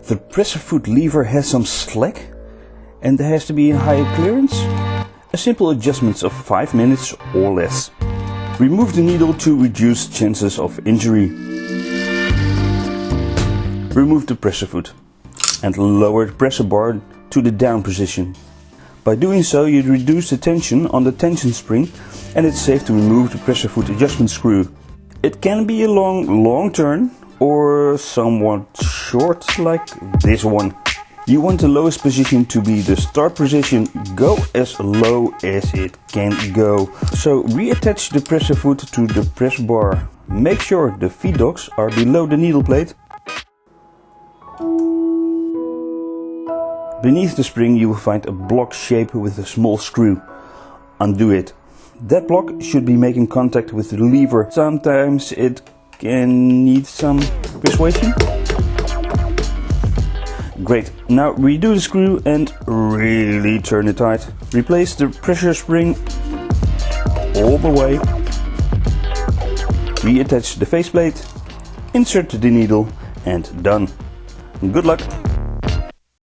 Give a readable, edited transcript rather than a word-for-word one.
The presser foot lever has some slack and there has to be a higher clearance. A simple adjustment of 5 minutes or less. Remove the needle to reduce chances of injury. Remove the presser foot and lower the presser bar to the down position. By doing so you reduce the tension on the tension spring and it's safe to remove the presser foot adjustment screw. It can be a long turn or somewhat short like this one. You want the lowest position to be the start position. Go as low as it can go. So reattach the presser foot to the press bar. Make sure the feed dogs are below the needle plate. Beneath the spring you will find a block shape with a small screw. Undo it. That block should be making contact with the lever. Sometimes it can need some persuasion. Great, now redo the screw and really turn it tight. Replace the pressure spring all the way. Reattach the faceplate, insert the needle and done. Good luck!